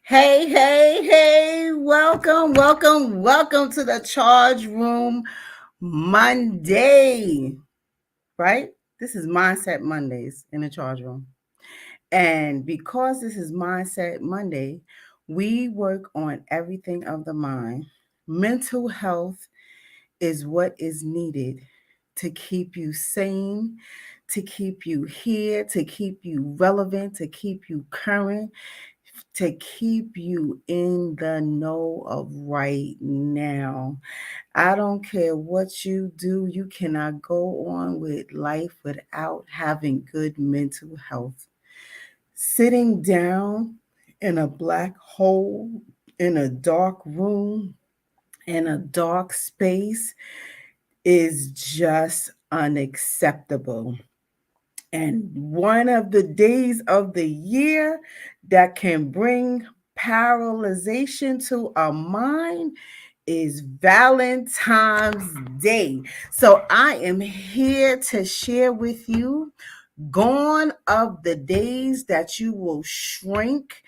Hey, hey, hey, welcome to the Charge Room Monday, right? This is Mindset Mondays in the Charge Room. And because this is Mindset Monday, we work on everything of the mind. Mental health is what is needed to keep you sane, to keep you here, to keep you relevant, to keep you current, to keep you in the know of right now. I don't care what you do, you cannot go on with life without having good mental health. Sitting down in a black hole, in a dark room, in a dark space is just unacceptable. And one of the days of the year that can bring paralyzation to our mind is Valentine's Day. So I am here to share with you gone of the days that you will shrink,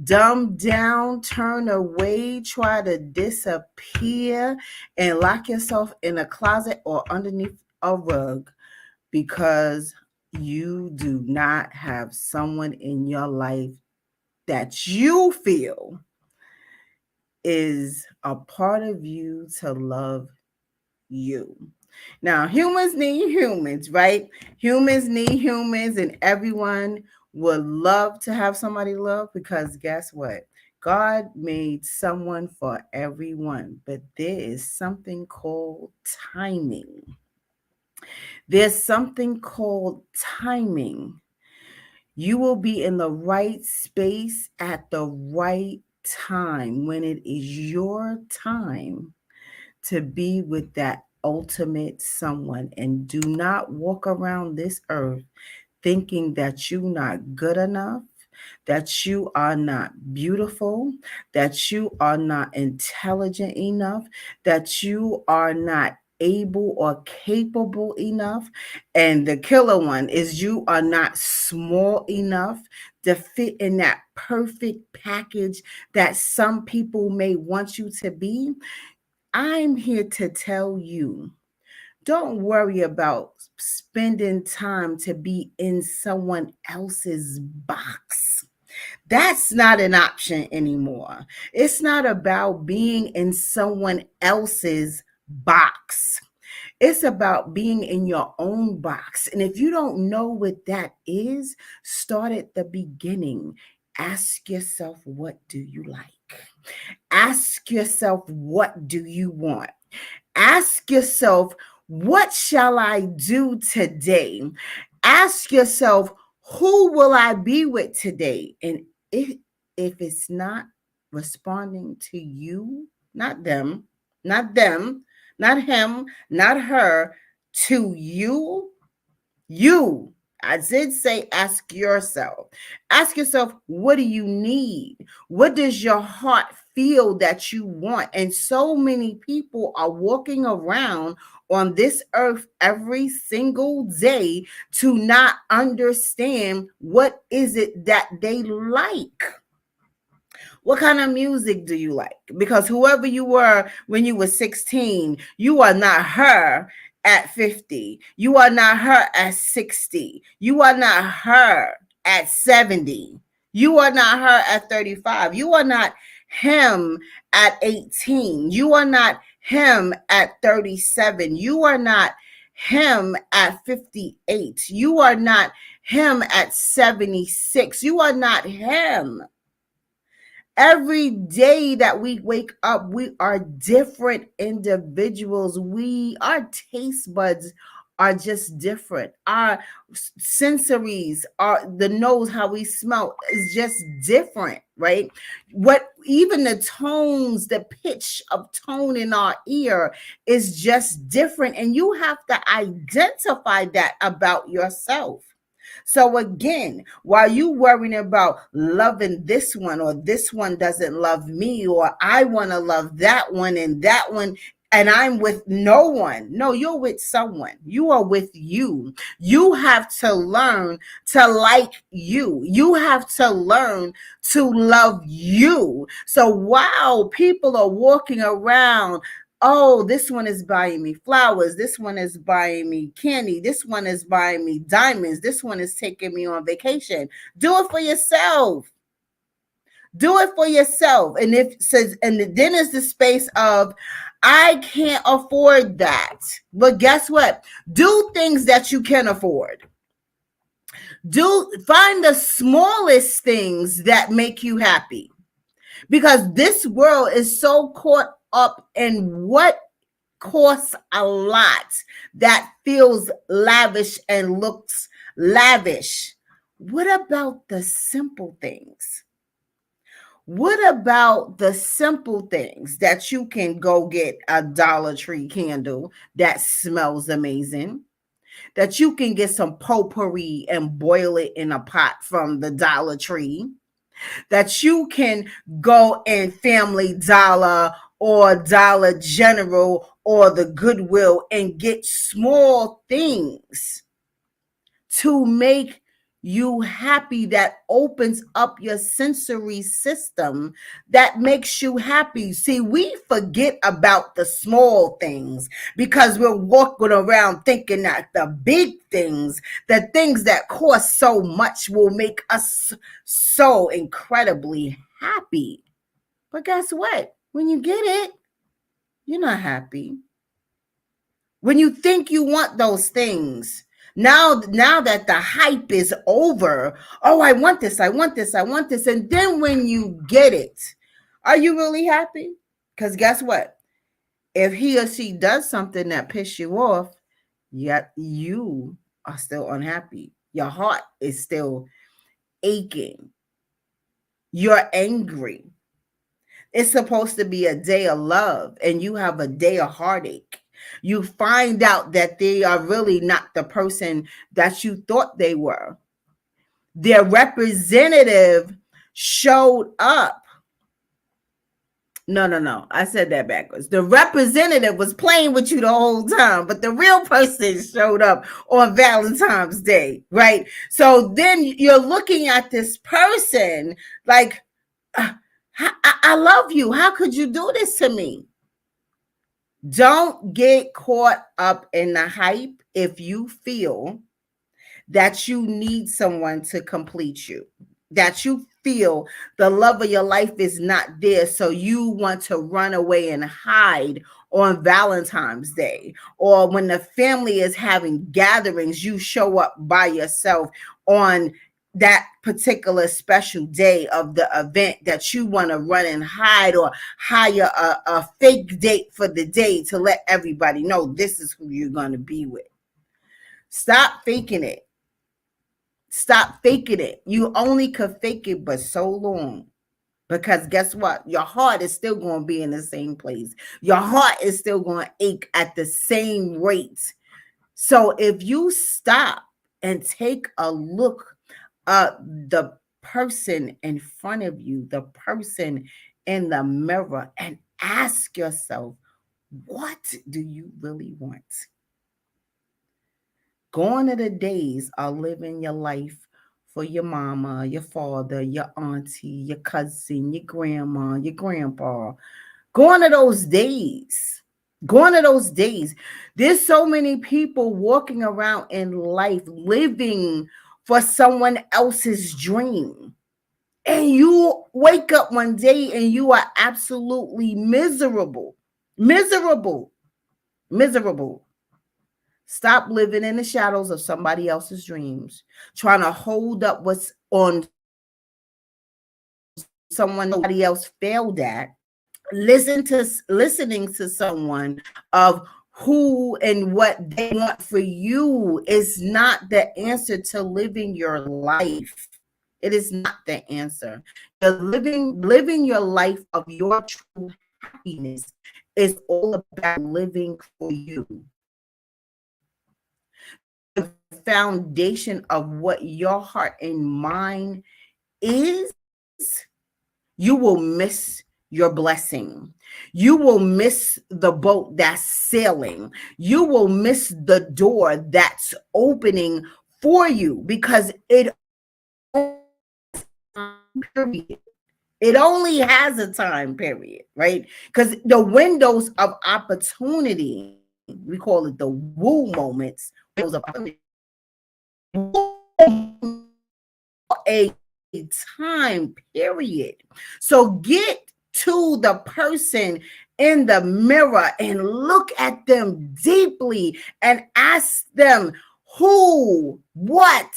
dumb down, turn away, try to disappear, and lock yourself in a closet or underneath a rug because you do not have someone in your life that you feel is a part of you to love you. Now, humans need humans, right? Humans need humans, and everyone would love to have somebody love because guess what? God made someone for everyone, but there is something called timing. There's something called timing. You will be in the right space at the right time when it is your time to be with that ultimate someone. And do not walk around this earth thinking that you're not good enough, that you are not beautiful, that you are not intelligent enough, that you are not able or capable enough. And the killer one is you are not small enough to fit in that perfect package that some people may want you to be. I'm here to tell you, don't worry about spending time to be in someone else's box. That's not an option anymore. It's not about being in someone else's box. It's about being in your own box. And if you don't know what that is, start at the beginning. Ask yourself, what do you like? Ask yourself, what do you want? Ask yourself, what shall I do today? Ask yourself, who will I be with today? And if it's not responding to you, not them, not them, not him, not her, to you, you, I did say ask yourself. Ask yourself, what do you need? What does your heart feel that you want? And so many people are walking around on this earth every single day to not understand what is it that they like. What kind of music do you like? Because whoever you were when you were 16, you are not her at 50. You are not her at 60. You are not her at 70. You are not her at 35. You are not him at 18. You are not him at 37. You are not him at 58. You are not him at 76. You are not him. Every day that we wake up, we are different individuals. Our taste buds are just different. Our sensories, the nose, how we smell is just different, right? What even the tones, the pitch of tone in our ear is just different. And you have to identify that about yourself. So again, while you worrying about loving this one or this one doesn't love me or I want to love that one and that one and I'm with no one. No, you're with someone. You are with you. You have to learn to like you. You have to learn to love you. So while people are walking around, oh, this one is buying me flowers. This one is buying me candy. This one is buying me diamonds. This one is taking me on vacation. Do it for yourself. Do it for yourself. And if says, and then is the space of, I can't afford that. But guess what? Do things that you can afford. Find the smallest things that make you happy. Because this world is so caught up in what costs a lot that feels lavish and looks lavish. What about the simple things? What about the simple things that you can go get a Dollar Tree candle that smells amazing? That you can get some potpourri and boil it in a pot from the Dollar Tree? That you can go in Family Dollar or Dollar General or the Goodwill and get small things to make you happy, that opens up your sensory system, that makes you happy. See, we forget about the small things because we're walking around thinking that the big things, the things that cost so much, will make us so incredibly happy. But guess what? When you get it, you're not happy. When you think you want those things, now that the hype is over, oh, I want this, I want this, I want this. And then when you get it, are you really happy? Because guess what? If he or she does something that pisses you off, yet you are still unhappy. Your heart is still aching. You're angry. It's supposed to be a day of love, and you have a day of heartache. You find out that they are really not the person that you thought they were. Their representative showed up. No. I said that backwards. The representative was playing with you the whole time, but the real person showed up on Valentine's Day, right? So then you're looking at this person like, I love you. How could you do this to me? Don't get caught up in the hype if you feel that you need someone to complete you, that you feel the love of your life is not there, so you want to run away and hide on Valentine's Day, or when the family is having gatherings, you show up by yourself on that particular special day of the event, that you want to run and hide or hire a fake date for the day to let everybody know this is who you're going to be with. Stop faking it. Stop faking it. You only could fake it but so long. Because guess what? Your heart is still going to be in the same place. Your heart is still going to ache at the same rate. So if you stop and take a look at the person in front of you, the person in the mirror, and ask yourself, what do you really want? Gone are the days of living your life for your mama, your father, your auntie, your cousin, your grandma, your grandpa. Gone are those days. Gone are those days. There's so many people walking around in life living for someone else's dream. And you wake up one day and you are absolutely miserable. Miserable. Miserable. Stop living in the shadows of somebody else's dreams, trying to hold up what's on someone nobody else failed at. Listening to someone of who and what they want for you is not the answer to living your life. It is not the answer. You're living your life of your true happiness is all about living for you. The foundation of what your heart and mind is, you will miss your blessing. You will miss the boat that's sailing. You will miss the door that's opening for you because it period. It only has a time period, right? Because the windows of opportunity, we call it the woo moments, windows of opportunity, a time period. So get to the person in the mirror and look at them deeply and ask them, who, what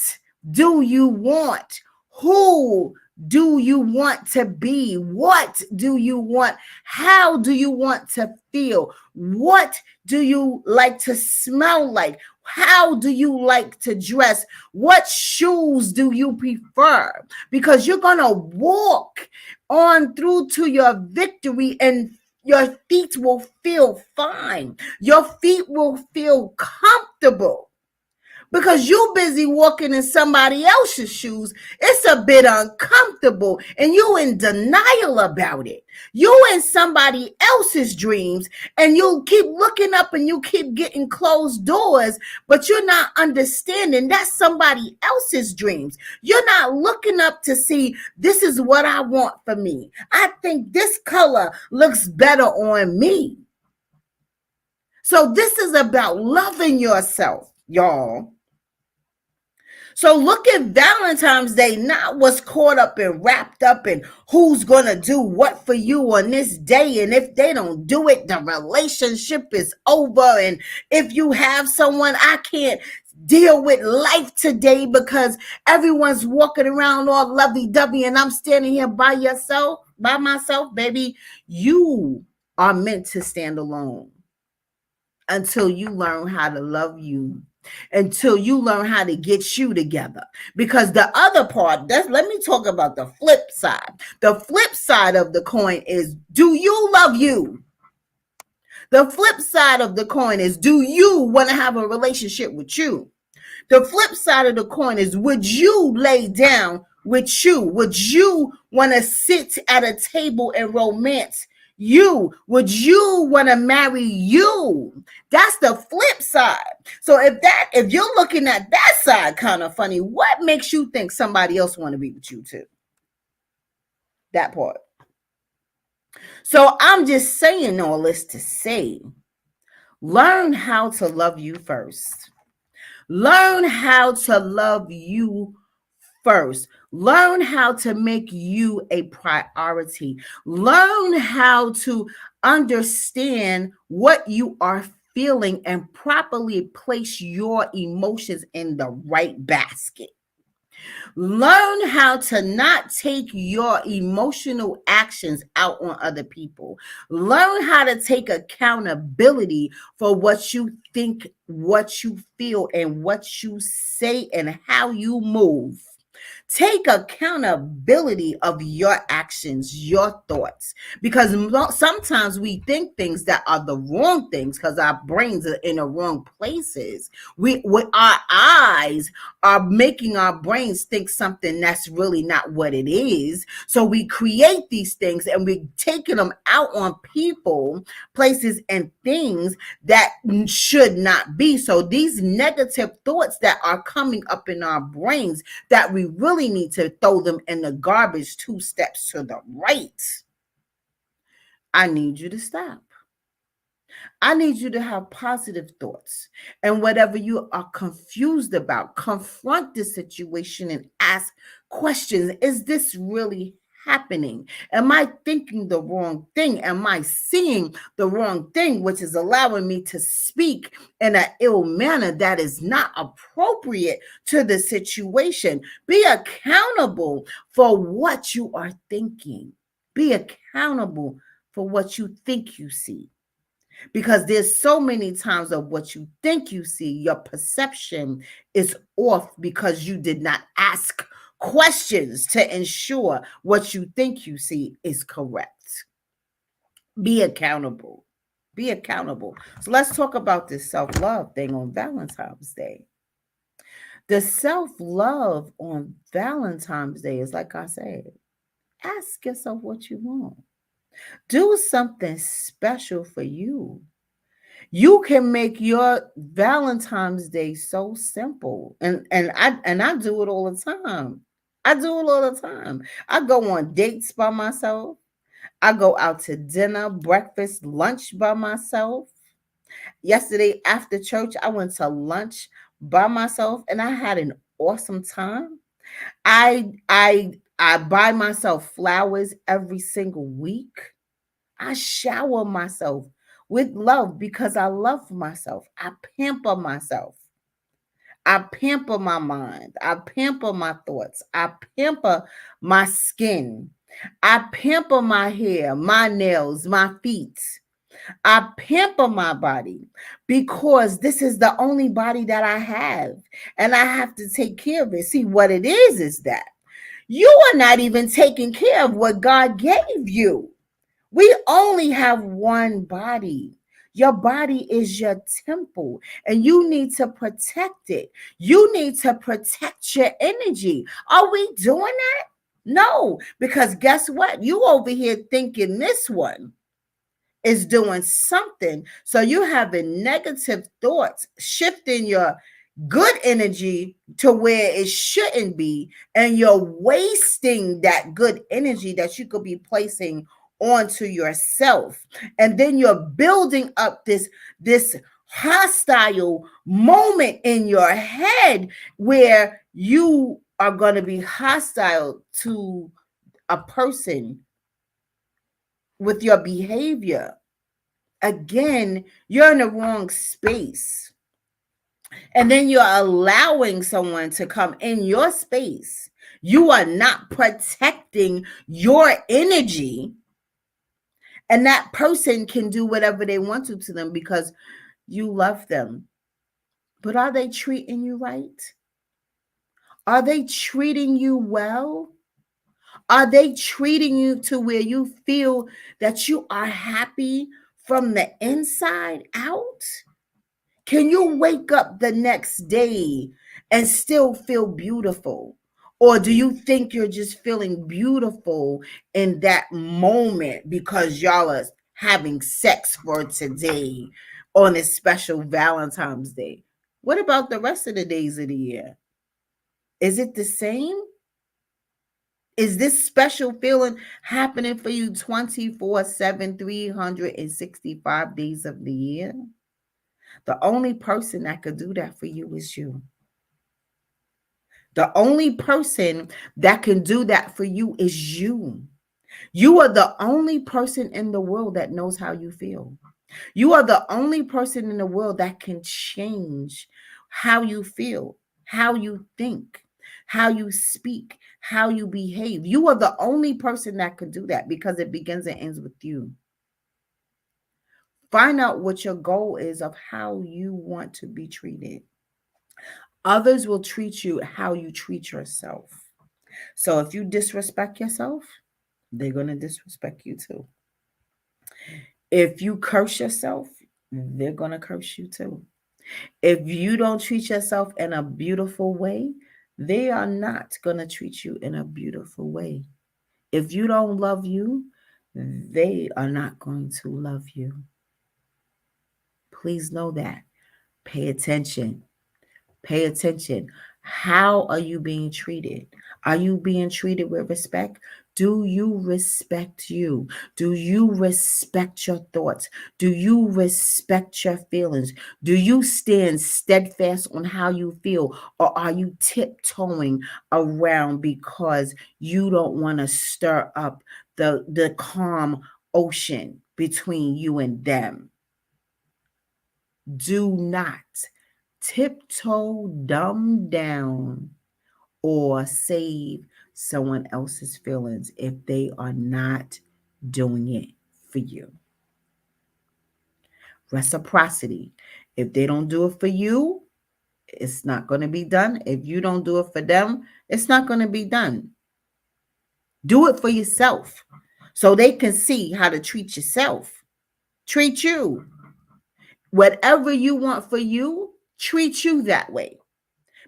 do you want? Who do you want to be? What do you want? How do you want to feel? What do you like to smell like? How do you like to dress? What shoes do you prefer? Because you're going to walk on through to your victory and your feet will feel fine. Your feet will feel comfortable because you busy walking in somebody else's shoes. It's a bit uncomfortable and you in denial about it. You in somebody else's dreams and you keep looking up and you keep getting closed doors, but you're not understanding that's somebody else's dreams. You're not looking up to see, this is what I want for me. I think this color looks better on me. So this is about loving yourself, y'all. So look at Valentine's Day, not what's caught up and wrapped up in who's going to do what for you on this day. And if they don't do it, the relationship is over. And if you have someone, I can't deal with life today because everyone's walking around all lovey-dovey and I'm standing here by myself, baby. You are meant to stand alone until you learn how to love you, until you learn how to get you together. Because the other part, let me talk about the flip side. The flip side of the coin is, do you love you? The flip side of the coin is, do you want to have a relationship with you? The flip side of the coin is, would you lay down with you? Would you want to sit at a table and romance you? Would you want to marry you? That's the flip side. So if you're looking at that side kind of funny, what makes you think somebody else want to be with you too? That part. So I'm just saying all this to say, learn how to love you first. Learn how to love you first. Learn how to make you a priority. Learn how to understand what you are feeling and properly place your emotions in the right basket. Learn how to not take your emotional actions out on other people. Learn how to take accountability for what you think, what you feel, and what you say, and how you move. Take accountability of your actions, your thoughts, because sometimes we think things that are the wrong things because our brains are in the wrong places. Our eyes are making our brains think something that's really not what it is. So we create these things and we're taking them out on people, places, and things that should not be. So these negative thoughts that are coming up in our brains, that we really need to throw them in the garbage 2 steps to the right. I need you to stop. I need you to have positive thoughts. And whatever you are confused about, confront the situation and ask questions. Is this really happening? Am I thinking the wrong thing? Am I seeing the wrong thing, which is allowing me to speak in an ill manner that is not appropriate to the situation? Be accountable for what you are thinking. Be accountable for what you think you see. Because there's so many times of what you think you see, your perception is off because you did not ask questions to ensure what you think you see is correct. Be accountable. Be accountable. So let's talk about this self-love thing on Valentine's Day. The self-love on Valentine's Day is, like I said, ask yourself what you want. Do something special for you. You can make your Valentine's Day so simple. And I do it all the time. I do it all the time. I go on dates by myself. I go out to dinner, breakfast, lunch by myself. Yesterday after church, I went to lunch by myself and I had an awesome time. I buy myself flowers every single week. I shower myself with love because I love myself. I pamper myself. I pamper my mind. I pamper my thoughts. I pamper my skin. I pamper my hair, my nails, my feet. I pamper my body because this is the only body that I have and I have to take care of it. See, what it is that you are not even taking care of what God gave you. We only have one body. Your body is your temple and you need to protect it. You need to protect your energy. Are we doing that? No, because guess what? You over here thinking this one is doing something. So you having negative thoughts, shifting your good energy to where it shouldn't be, and you're wasting that good energy that you could be placing onto yourself. And then you're building up this hostile moment in your head where you are going to be hostile to a person with your behavior. Again, you're in the wrong space. And then you're allowing someone to come in your space. You are not protecting your energy. And that person can do whatever they want to them because you love them. But are they treating you right? Are they treating you well? Are they treating you to where you feel that you are happy from the inside out? Can you wake up the next day and still feel beautiful? Or do you think you're just feeling beautiful in that moment because y'all are having sex for today on this special Valentine's Day? What about the rest of the days of the year? Is it the same? Is this special feeling happening for you 24/7, 365 days of the year? The only person that could do that for you is you. The only person that can do that for you is you. You are the only person in the world that knows how you feel. You are the only person in the world that can change how you feel, how you think, how you speak, how you behave. You are the only person that can do that because it begins and ends with you. Find out what your goal is of how you want to be treated. Others will treat you how you treat yourself. So if you disrespect yourself, they're going to disrespect you too. If you curse yourself, they're going to curse you too. If you don't treat yourself in a beautiful way, they are not going to treat you in a beautiful way. If you don't love you, they are not going to love you. Please know that. Pay attention. Pay attention. How are you being treated? Are you being treated with respect? Do you respect you? Do you respect your thoughts? Do you respect your feelings? Do you stand steadfast on how you feel? Or are you tiptoeing around because you don't want to stir up the calm ocean between you and them? Do not tiptoe, dumb down, or save someone else's feelings if they are not doing it for you. Reciprocity. If they don't do it for you, it's not going to be done. If you don't do it for them, it's not going to be done. Do it for yourself so they can see how to treat yourself. Treat you. Whatever you want for you, treat you that way.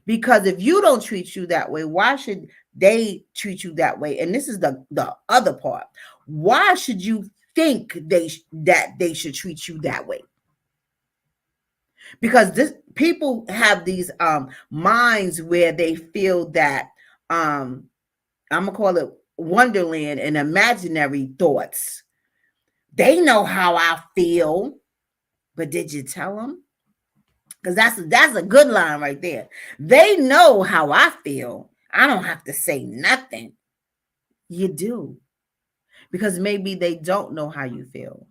Because if you don't treat you that way, why should they treat you that way. And this is the other part. Why should you think that they should treat you that way? Because this people have these minds where they feel that I'm gonna call it wonderland and imaginary thoughts. They know how I feel, but did you tell them? Because that's a good line right there. They know how I feel. I don't have to say nothing. You do. Because maybe they don't know how you feel.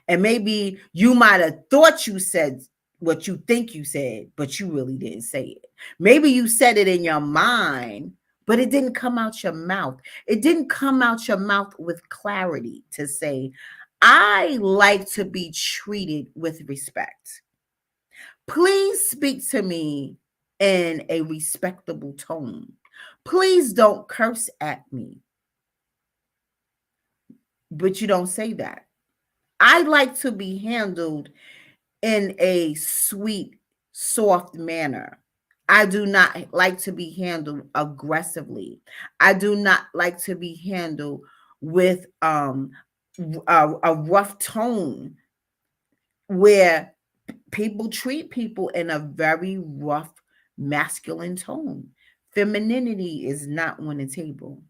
And maybe you might have thought you said what you think you said, but you really didn't say it. Maybe you said it in your mind, but it didn't come out your mouth. It didn't come out your mouth with clarity to say, I like to be treated with respect. Please speak to me in a respectable tone. Please don't curse at me. But you don't say that. I like to be handled in a sweet, soft manner. I do not like to be handled aggressively. I do not like to be handled with a rough tone where people treat people in a very rough masculine tone. Femininity is not on the table.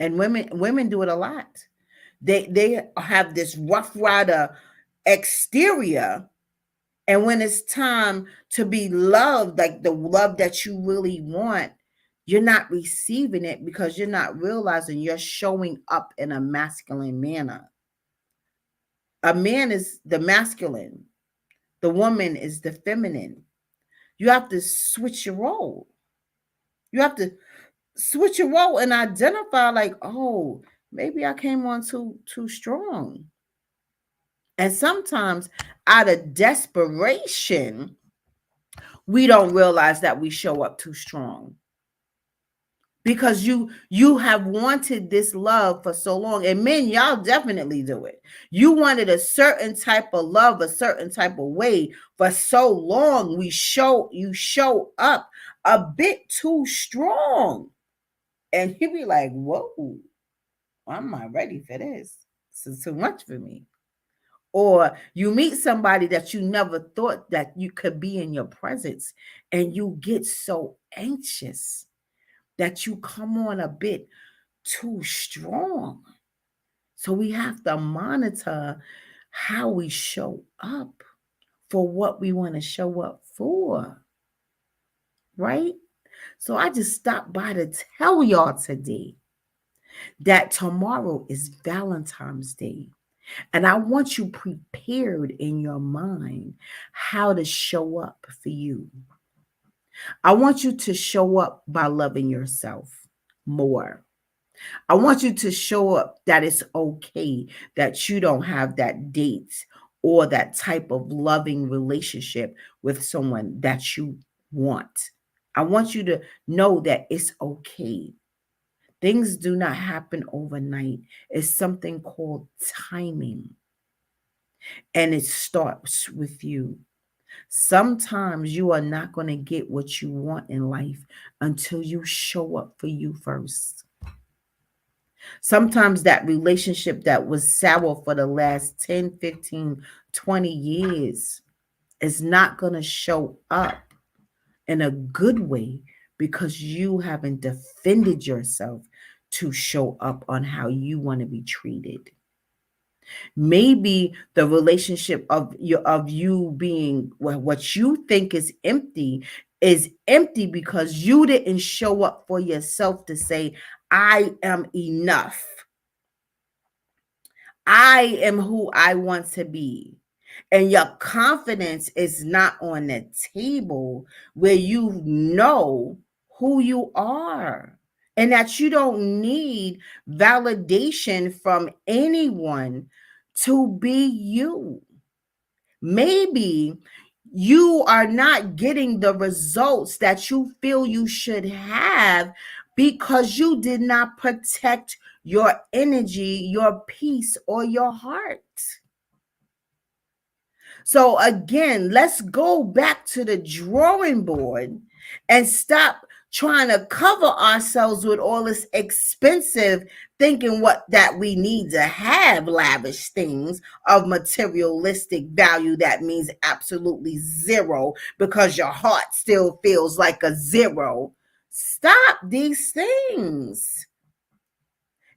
And women do it a lot. They have this rough rider exterior, and when it's time to be loved, like the love that you really want, you're not receiving it because you're not realizing you're showing up in a masculine manner. A man is the masculine, the woman is the feminine. You have to switch your role. You have to switch your role and identify, like, oh, maybe I came on too strong. And sometimes out of desperation, we don't realize that we show up too strong because you have wanted this love for so long. And men, y'all definitely do it. You wanted a certain type of love, a certain type of way for so long. You show up a bit too strong, and you be like, whoa, I'm not ready for this. This is too much for me. Or you meet somebody that you never thought that you could be in your presence, and you get so anxious that you come on a bit too strong. So we have to monitor how we show up for what we want to show up for, right? So I just stopped by to tell y'all today that tomorrow is Valentine's Day. And I want you prepared in your mind how to show up for you. I want you to show up by loving yourself more. I want you to show up that it's okay that you don't have that date or that type of loving relationship with someone that you want. I want you to know that it's okay. Things do not happen overnight. It's something called timing, and it starts with you. Sometimes you are not going to get what you want in life until you show up for you first. Sometimes that relationship that was sour for the last 10, 15, 20 years is not going to show up in a good way because you haven't defended yourself to show up on how you want to be treated. Maybe the relationship of you being what you think is empty because you didn't show up for yourself to say, I am enough. I am who I want to be. And your confidence is not on the table where you know who you are and that you don't need validation from anyone to be you. Maybe you are not getting the results that you feel you should have because you did not protect your energy, your peace, or your heart. So again, let's go back to the drawing board and stop trying to cover ourselves with all this expensive thinking what that we need to have lavish things of materialistic value that means absolutely zero because your heart still feels like a zero. Stop these things.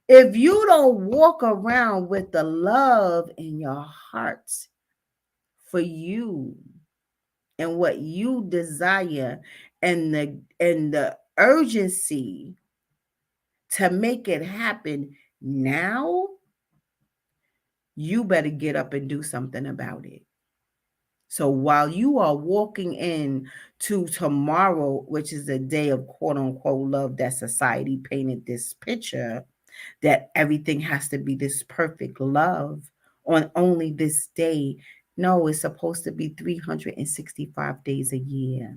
If you don't walk around with the love in your heart for you and what you desire and the urgency to make it happen now, you better get up and do something about it. So while you are walking in to tomorrow, which is a day of quote unquote love that society painted this picture, that everything has to be this perfect love on only this day. No, it's supposed to be 365 days a year.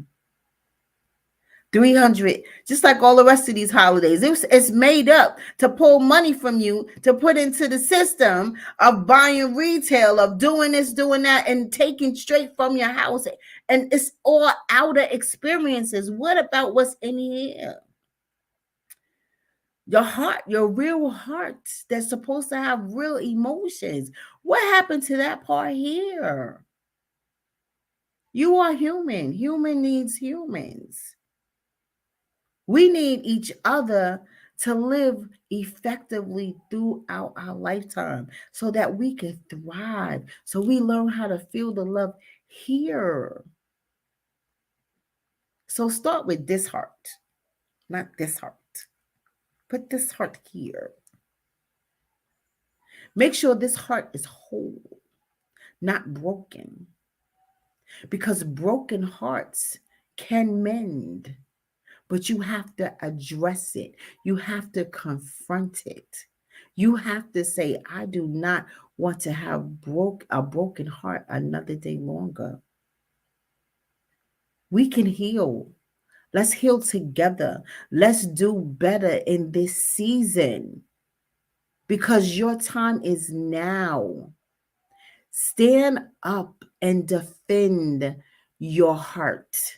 300, just like all the rest of these holidays. It's made up to pull money from you to put into the system of buying retail, of doing this, doing that, and taking straight from your house. And it's all outer experiences. What about what's in here? Your heart, your real heart that's supposed to have real emotions. What happened to that part here? You are human. Human needs humans. We need each other to live effectively throughout our lifetime so that we can thrive, so we learn how to feel the love here. So start with this heart, not this heart. Put this heart here. Make sure this heart is whole, not broken, because broken hearts can mend. But you have to address it. You have to confront it. You have to say, I do not want to have a broken heart another day longer. We can heal. Let's heal together. Let's do better in this season because your time is now. Stand up and defend your heart.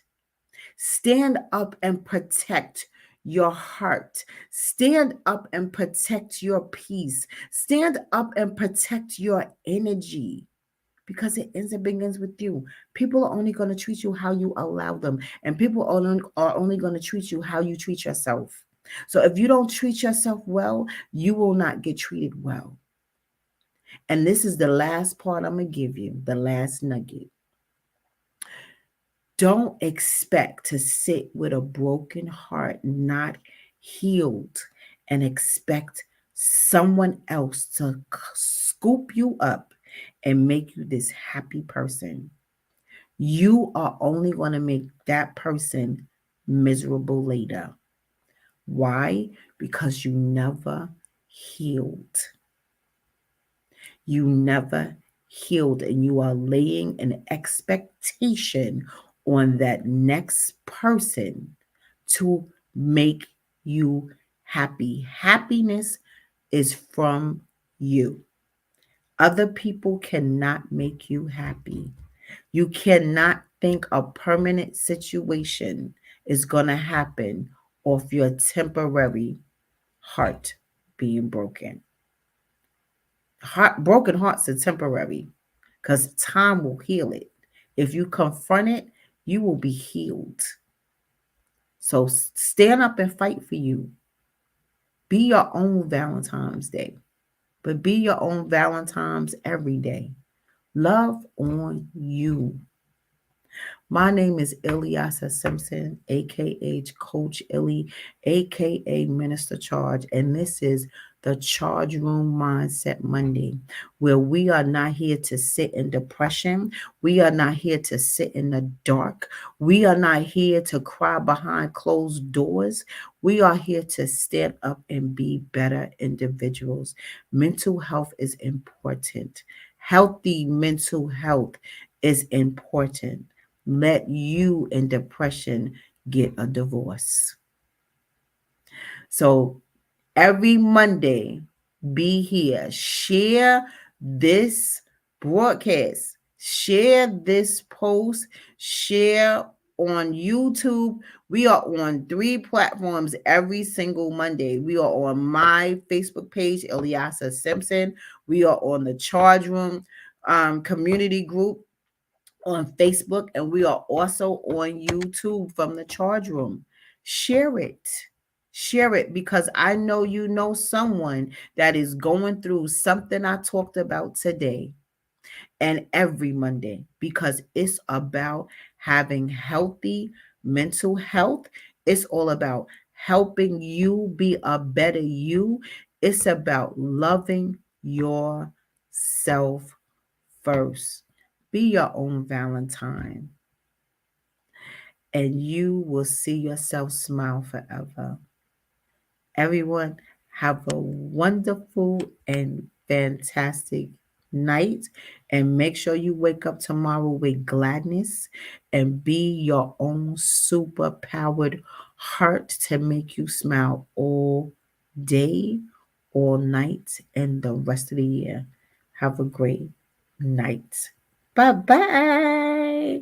Stand up and protect your heart. Stand up and protect your peace. Stand up and protect your energy because it ends and begins with you. People are only going to treat you how you allow them, and people are only going to treat you how you treat yourself. So if you don't treat yourself well, you will not get treated well. And this is the last part I'm going to give you, the last nugget. Don't expect to sit with a broken heart, not healed, and expect someone else to scoop you up and make you this happy person. You are only going to make that person miserable later. Why? Because you never healed. You never healed, and you are laying an expectation on that next person to make you happy. Happiness is from you. Other people cannot make you happy. You cannot think a permanent situation is going to happen off your temporary heart being broken. Broken hearts are temporary because time will heal it. If you confront it, you will be healed. So stand up and fight for you. Be your own Valentine's Day, but be your own Valentine's every day. Love on you. My name is Ilyasa Simpson, aka Coach Illy, aka Minister Charge, and this is the Charge Room Mindset Monday, where we are not here to sit in depression. We are not here to sit in the dark. We are not here to cry behind closed doors. We are here to stand up and be better individuals. Mental health is important. Healthy mental health is important. Let you in depression get a divorce. So every Monday, be here. Share this broadcast. Share this post. Share on YouTube. We are on 3 platforms every single Monday. We are on my Facebook page, Eliasa Simpson. We are on the Charge Room community group on Facebook, and we are also on YouTube from the Charge Room. Share it. Share it, because I know you know someone that is going through something I talked about today and every Monday, because it's about having healthy mental health. It's all about helping you be a better you. It's about loving yourself first. Be your own Valentine, and you will see yourself smile forever. Everyone, have a wonderful and fantastic night. And make sure you wake up tomorrow with gladness and be your own super powered heart to make you smile all day, all night, and the rest of the year. Have a great night. Bye bye.